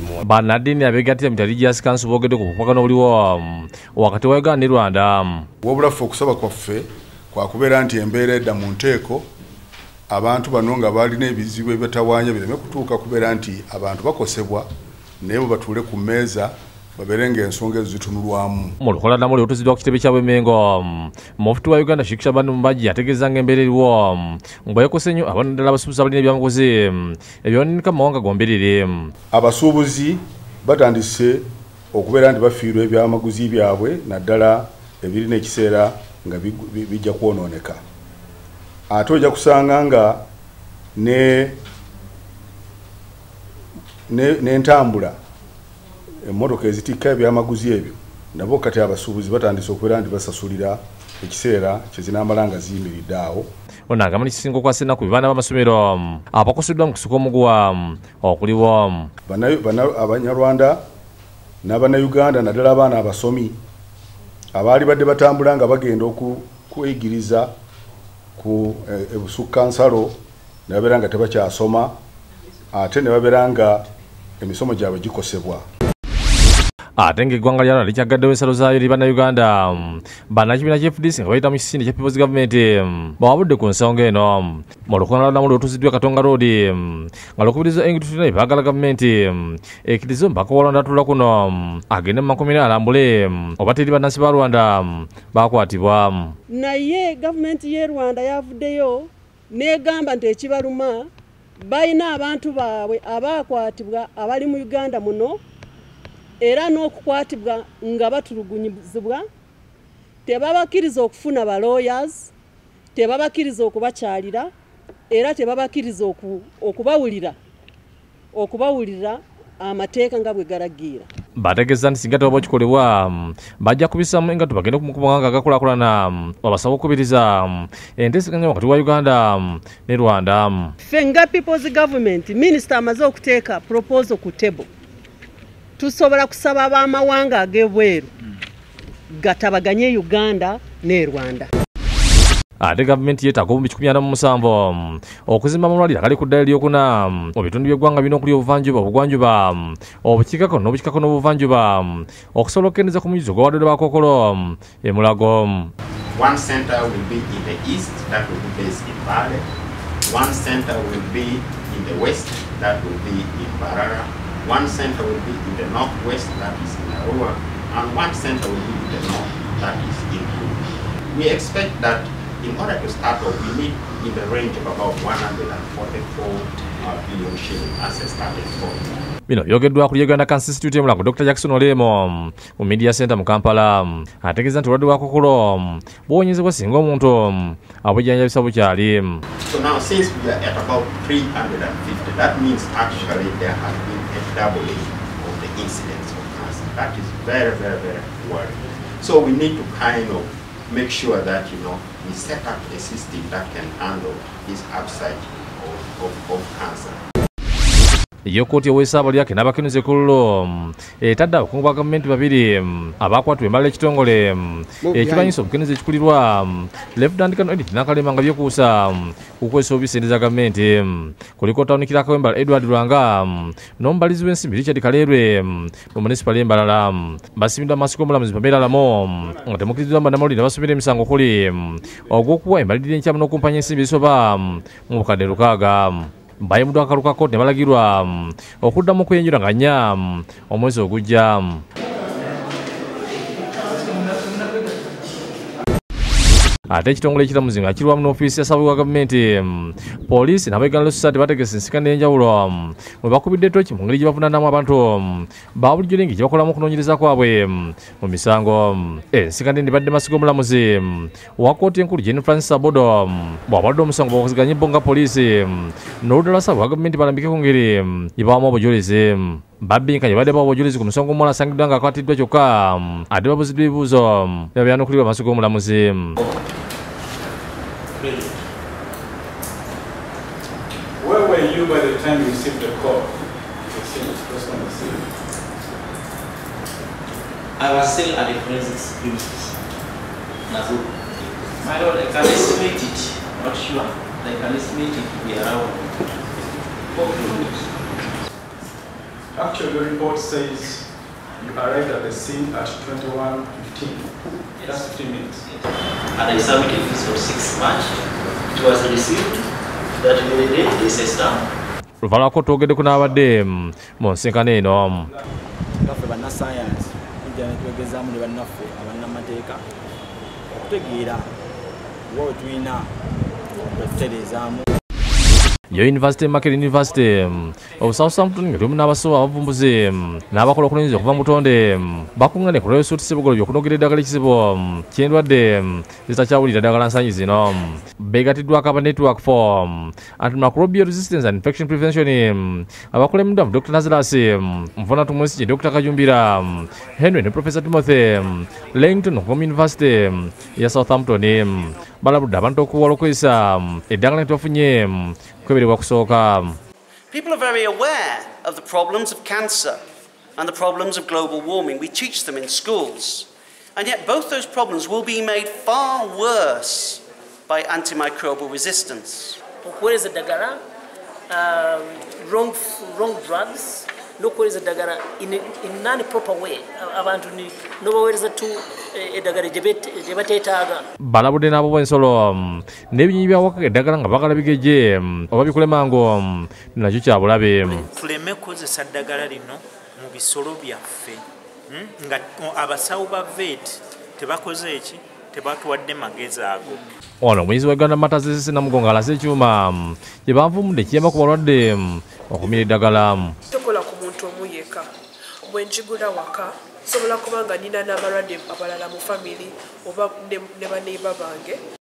emirimu. Bannaddiini abeegattira mu Religious Council boogedde ku bukwakano obuliwo wakati wa Uganda ne Rwanda. Wabula ffe okusaba kwaffe kwakubeera nti embeera edda mu nteeko abantu bano nga balina ebizibu ebitawaanya bireme kutuuka kubeera nti abantu bakosebwa naye bo batuule ku mmeeza babeere ng'ensonga ezo zitunulwamu. Mu lukola namuli otuziddwa ku kitebe kya Bwemengo, Mufti wa Uganda Shikisha Mbajja ategeeza ng'embeera eriwo bwekose nnyo abantu ddala abasuubuzi abalina ebyamaguzi ebyonika mu mawanga gomberere. Abasuubuzi batandise okubeera nti bafiirwa ebyamaguzi byabwe naddala ebirina ekiseera nga bijja kwonooneka. Ate ojja kusanga nga n'entambula emmotoka ezitikka ebyamaguzi ebyo nabo kati abasuubuzi batandise okubeera nti basasulira ekiseera kyezinamala nga ziyimiridde awo. Ono agamba nti kisinga okwasa ennaku baana b'amasomero abakoseddwa mu kusuka omuguwa okuliwo Abanyarwanda n'Abannayuganda naddala abaana abasomi abaali badde batambula nga bagenda okuyigiriza ku ebusukka nsalo ne babeera nga tebakyasoma ate ne babeera nga emisomo gyabwe gikosebwa. Ate ng'eggwanga lya Rwanda likyagaddewo ensalo zaayo eri Bannayuganda bannakibiina kya FDC nga bayita mu kisinde kya People's Government bawabudde ku nsonga eno. Mu lukoona namuli otuziddwa Katonga Road nga lukubiriza engitutunaye baagala gavumenti ekkiriza omubaka wa Rwanda atula kuno agende mu makomera alambule oba teri bannansi ba Rwanda bakwatibwa. Naye gavumenti y'e Rwanda yavuddeyo n'egamba nti ekibaluma balina abantu baabwe abaakwatibwa abali mu Uganda muno era n'okukwatibwa nga batulugunyizibwa tebabakiriza okufuna ba lawyers, tebabakiriza okubakyalira era tebabakiriza okubawulira amateeka nga bwe galagira. Bategeeza nti singa tebaba kikolebwa bajja kubissamu engatto bagende mu mawanga agakulaakulana babasaba okukubiriza enteeseganya wakati wa Uganda ne Rwanda. Ffe nga People's Government Minisita amaze okuteeka proposal ku table tusobola kusaba ab'amawanga ag'ebweru gatabaganye Uganda ne Rwanda. Ate gavumenti yeetaaga obumbi 147 okuzimba amalwaliro agali ku ddala eryokuna mu bitundu by'eggwanga bino okuli obuvanjuba, obugwanjuba, obukiikakkono n'obukiikakkono n'obuvanjuba okusobola okukendeeza ku muyizo gw'abaddodde ba Kkokoolo e Mulago. One center will be in the east, that will be based in Bale. One center will be in the west, that will be in Barara. One center will be in the northwest, that is in Arua, and one center will be in the north, that is in Kuru. We expect that in order to start off, we need in the range of about 144 billion shillings as a starting point. Bino byogeddwa ku Uganda Cancer Institute Mulago Dr. Jackson Olemo mu Media Center mu Kampala ategeeza nti obulwadde bwa Kkokoolo buwonyezebwa singa omuntu abwejjanjabisa bukyali. So now since we are at about 350, that means actually there has been a doubling of the incidence of cancer. That is very, very, very worrying. So we need to kind of make sure that, we set up a system that can handle this upside of cancer. Iyo Kkooti ow'essaaba lyake n'abakenuzi ekkululu etadde abakungu ba gavumenti babiri abaakwatibwa embala ekitongole ekirwanyisa obukenuzi ekikulirwa Lieutenant Colonel Edith Nakalema nga byekuusa ku kukozesa obubi ssente za gavumenti. Kuliko ttawunikira akawembala Edward Lwanga n'omubalizi w'ensimbi Richard Kaleerwe mu munisipale y'Embalala basimiddwa mu maaso g'omulamuzi Pamela Lamo nga temukkiriziddwa bannamawulire basomera emisango okuli ogw'okuwa embalirira enkyamu n'okumpanya ensimbi ezisoba mu bukadde 6. Bayimuddwa akalu ka kkooti ne balagirwa okuddamu okweyanjula nga 4 omwezi ogujja. Ate ekitongole ekiramuzi nga kirwamu n'ofiisi ya ssaabawe wa gavumenti poliisi n'abeegalalo society bategese ensikana ey'enjawulo mwe bakubidde Ttoochi mu ngeri gye bavunaanamu abantu ba bulijjo n'engeri gye bakolamu okunoonyereza kwabwe mu misango. Ensikana eno ebadde maaso g'omulamuzi wa kkooti enkulu Jane Francis Abodo bw'abaludde omusango bw'okuziganya ebbo nga poliisi n'oluddala ssaabawe wa gavumenti balambike ku ngeri gye bawamu obujulizi. Babbinkanye badde bawa obujulizi ku musonga omuwala asangiddwa ng'akwatiddwa kyokka ate babuziddwa ebibuuzo ne babyanukulirwa maaso g'omulamuzi. Where were you by the time you received the call? I was still at the forensics premises. My lord, I can estimate it, not sure. I can estimate it to be around 4 kilometers. Actually, the report says you arrived at the scene at 21:15. That's 15 minutes. And I submitted this on 6 March. It was received that very day, they says down. Luvalako twogedde ku n'abadde mu nsisinkano eno. Baffe bannassaayansi tujja ne twegezaamu ne bannaffe abannamateeka okutegeera wa tulina okutereezaamu. Yo University Market University of South Southampton nga tulimu n'abasoba abavumbuzi n'abakola okulonyeza okuva mu butonde bakuŋŋaane ku lw'ebisuuti Ssebugolo by'okunogerera eddagala ekizibu ky'endwadde ezitakyawulira ddagala nsanyi zino. Beegatiddwako aba Network for Antimicrobial Resistance and Infection Prevention abakulembeddwa mu Dr. Nazilas Mvuna Tumwesige, Dr. Kajumbira Henry ne Professor Timothy Langton okuva mu University ya Southampton. Balabudde abantu okuwala okwesa eddagala ne tubafunye kweberebwa kusooka. People are very aware of the problems of cancer and the problems of global warming. We teach them in schools. And yet both those problems will be made far worse by antimicrobial resistance. Okuweereza eddagala, wrong drugs, n'okuweereza eddagala in non-proper way. Abantu n'obaweereza tu eddagala gye bateetaaga. Balabudde n'abo b'ensolo n'ebinyonyi by'awaka eddagala nga bagala bigejje oba bikule mangu nakyo kya bulabe. Tuleme kukozesa ddagala lino mu bisolo byaffe nga abasawo ba vet tebakoze eki tebatuwadde magezi ago. Ono omuyinzi wa Uganda Matters Namugongo alaze ekyuma gye banvumudde kiyamba ku balwadde okumira eddagala. Tokola ku muntu omu yekka. Bwe njigula waka nsobola kuba nga nina n'abalwadde abalala mu family oba ne baneiba bange